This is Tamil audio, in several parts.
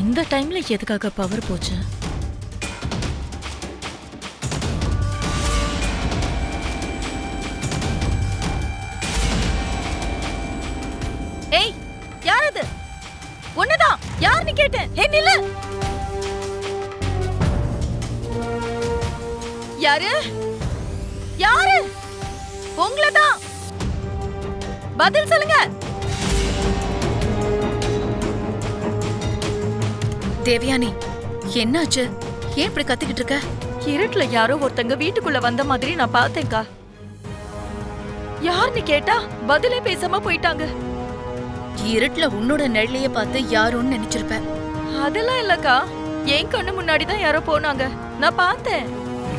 இந்த டைம்ல எதுக்காக பவர் போச்சு? ஏய், யார் அது? உன்னதான் யாருன்னு கேட்டேன். நில்ல. யாரு? யாரு? உங்களதான். பதில் சொல்லுங்க. தேவயானி, என்னாச்சு? ஏன் இப்படி கத்திக்கிட்டு இருக்க? இருட்டுல யாரோ ஒருத்தங்க வீட்டுக்குள்ள வந்த மாதிரி நான் பார்த்தேன்க்கா. யாருன்னு கேட்டா பதிலே பேசாம போயிட்டாங்க. இருட்டுல உன்னோட நெல்லைய பார்த்து யாரோன்னு நினைச்சிருப்ப. அதெல்லாம் இல்லக்கா, என் கண்ணு முன்னாடிதான் யாரோ போனாங்க, நான் பார்த்தேன்.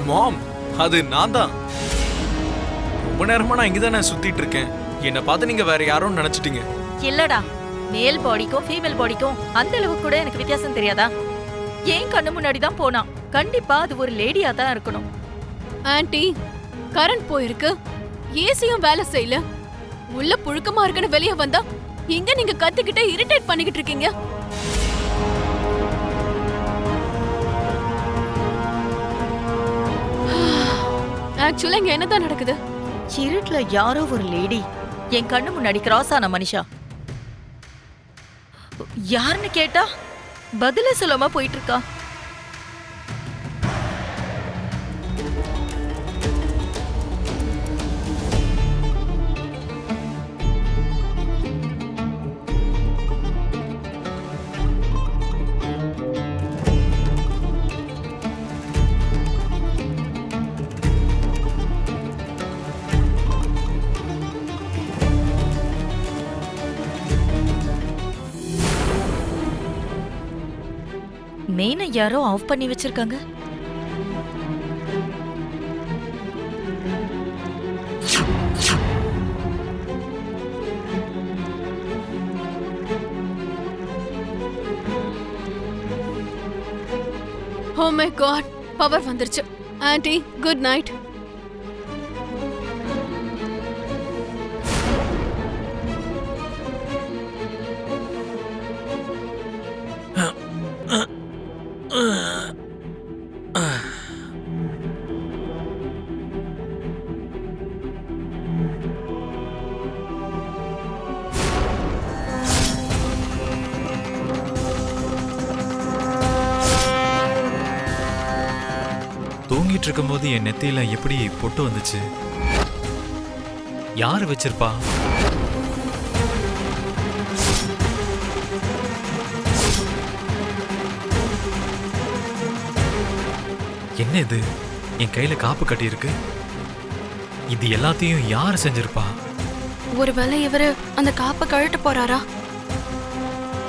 மாம், அது நான் தான். ரொம்ப நேரமா நான் இங்கதானே சுத்திட்டு இருக்கேன். என்ன பார்த்து நீங்க வேற யாரோன்னு நினைச்சிட்டீங்க. இல்லடா, மேல் பாடிக்கும் ஃபீமேல் பாடிக்கும் அந்த அளவுக்கு கூட எனக்கு வித்தியாசம் தெரியாதா? ஏன் கண்ணு முன்னாடி தான் போனா. கண்டிப்பா அது ஒரு லேடியா தான் இருக்கணும். ஆன்ட்டி, கரண்ட் போயிருக்கு, ஏசியும் வேலை செய்யல, உள்ள புழுக்கமா இருக்குன்னு வெளியே வந்தா இங்க நீங்க கத்திக்கிட்டு இரிட்டேட் பண்ணிக்கிட்டு இருக்கீங்க. ஆக்சுவலா இங்க என்னதான் நடக்குது? இருட்டுல யாரோ ஒரு லேடி என் கண்ணு முன்னாடி கிராஸ் ஆன மனுஷா. யாருன்னு கேட்டா பதிலே சொல்லாம போயிட்டு இருக்கா. மெயினை யாரோ ஆஃப் பண்ணி வச்சிருக்காங்க. ஓ மை காட், பவர் வந்துருச்சு. Anti, good night. தூங்கிட்டு இருக்கும்போது என் நெத்தியில எப்படி பொட்டு வந்துச்சு? யாரு வச்சிருப்பா? என்ன இது? என் கையில காப்பு கட்டி இருக்கு. இது எல்லாத்தையும் யார் செஞ்சிருப்பா? ஒருவேளை இவரு அந்த காப்பை கழட்ட போறாரா?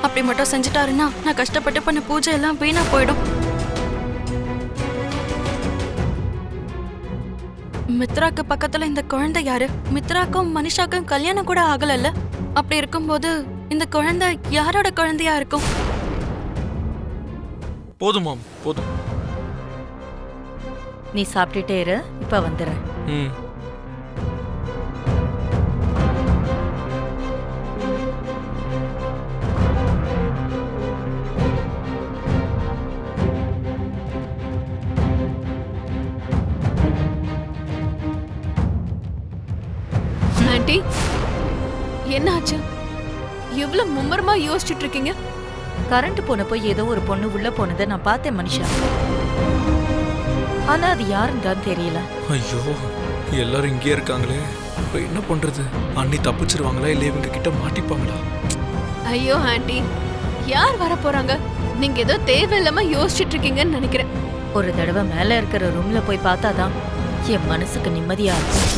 அப்படி மட்டும் செஞ்சுட்டாருன்னா நான் கஷ்டப்பட்டு பண்ண பூஜை எல்லாம் வீணா போயிடும். மித்ராக்கு பக்கத்துல இந்த குழந்தை யாரு? மித்ராக்கும் மனிஷாக்கும் கல்யாணம் கூட ஆகலல்ல? அப்படி இருக்கும்போது இந்த குழந்தை யாரோட குழந்தையா இருக்கும்? போதுமாம், போதும். நீ சாப்பிட்டுட்டே இரு, இப்ப வந்துடுறேன். ஆன்ட்டி, என்னாச்சு? எவ்வளவு மும்மரமா யோசிச்சுட்டு இருக்கீங்க? கரண்ட் போனப்போ ஏதோ ஒரு பொண்ணு உள்ள போனதை நான் பார்த்தேன் மனுஷா. ஆனா அது யாருன்னு தான் தெரியல. ஐயோ, எல்லாரும் இங்கே இருக்காங்களே, இப்ப என்ன பண்றது? அண்ணி தப்பிச்சிருவாங்களா இல்ல இவங்க கிட்ட மாட்டிப்பாங்களா? ஐயோ ஆன்ட்டி, யார் வர போறாங்க? நீங்க ஏதோ தேவையில்லாம யோசிச்சுட்டு இருக்கீங்கன்னு நினைக்கிறேன். ஒரு தடவை மேல இருக்கிற ரூம்ல போய் பார்த்தாதான் என் மனசுக்கு நிம்மதியா இருக்கும்.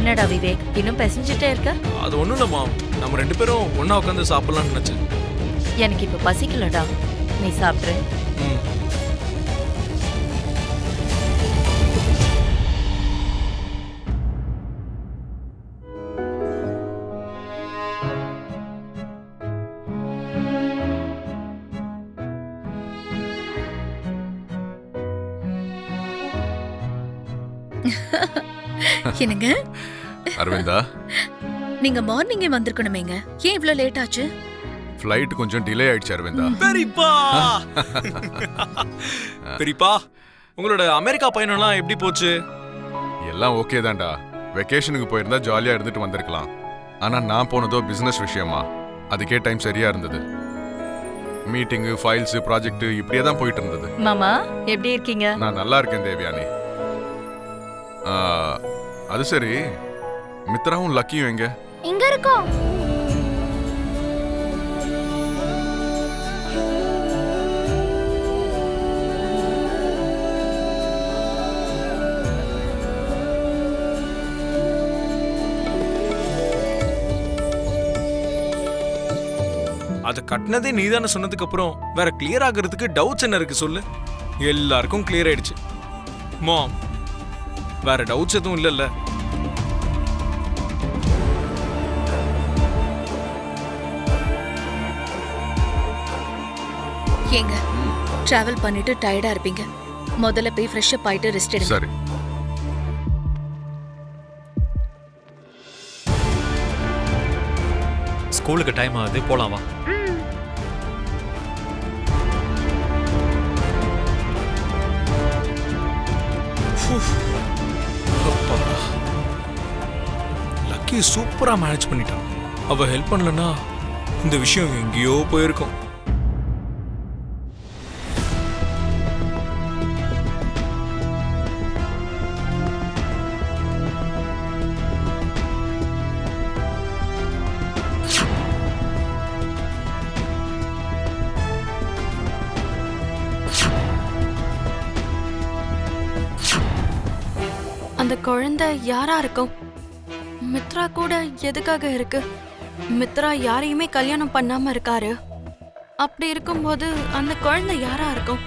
என்னடா விவேக், இன்னும் பேசிஞ்சுட்டே இருக்க? அது ஒண்ணும் இல்லம்மா, நம்ம 2 பேரும் ஒண்ணா உட்காந்து சாப்பிடலாம்னு நினைச்சேன். எனக்கு இப்ப பசிக்கலடா, நீ சாப்பிடு. ம். என்னங்க, அரவிந்தா, நீங்க மார்னிங்கே வந்திருக்கணுமேங்க. ஏன் இவ்ளோ லேட் ஆச்சு? ஃப்ளைட் கொஞ்சம் டிலே ஆயிடுச்சு அரவிந்தா. பெரியப்பா பெரியப்பா, உங்களோட அமெரிக்கா பயணம்லாம் எப்படி போச்சு? எல்லாம் ஓகே தான்டா. வெக்கேஷனுக்கு போயிருந்தா ஜாலியா இருந்துட்டு வந்திருக்கலாம். ஆனா நான் போனதோ பிசினஸ் விஷயமா, அதுக்கே டைம் சரியா இருந்தது. மீட்டிங்கு, ஃபைல்ஸ், ப்ராஜெக்ட் இப்படியே தான் போயிட்டு இருந்தது. மாமா எப்படி இருக்கீங்க? நான் நல்லா இருக்கேன் தேவயானி. அது சரி, மித்ராவும் லக்கியும் எங்க? இங்க இருக்கோம். அதை கட்டினதே நீதானே சொன்னதுக்கு அப்புறம் வேற கிளியர் ஆகிறதுக்கு டவுட்ஸ் என்ன இருக்கு சொல்லு? எல்லாருக்கும் கிளியர் ஆயிடுச்சு. மாம், வேற டவுட்ஸ் எதுவும் இல்லைல்ல? ஏங்க, டிராவல் பண்ணிட்டு டயர்டா இருப்பீங்க. முதல்ல போய் ஃப்ரெஷ் அப் ஆயிட்டு ரெஸ்ட் எடுங்க. சரி. ஸ்கூலுக்கு டைம் ஆகுது, போலாம் வா. லக்கி சூப்பரா மேனேஜ் பண்ணிட்டான். அவ ஹெல்ப் பண்ணலன்னா இந்த விஷயம் எங்கேயோ போயிருக்கும். அந்த குழந்தை யாரா இருக்கும்? மித்ரா கூட எதுக்காக இருக்கு? மித்ரா யாரையுமே கல்யாணம் பண்ணாம இருக்காரு. அப்படி இருக்கும்போது அந்த குழந்தை யாரா இருக்கும்?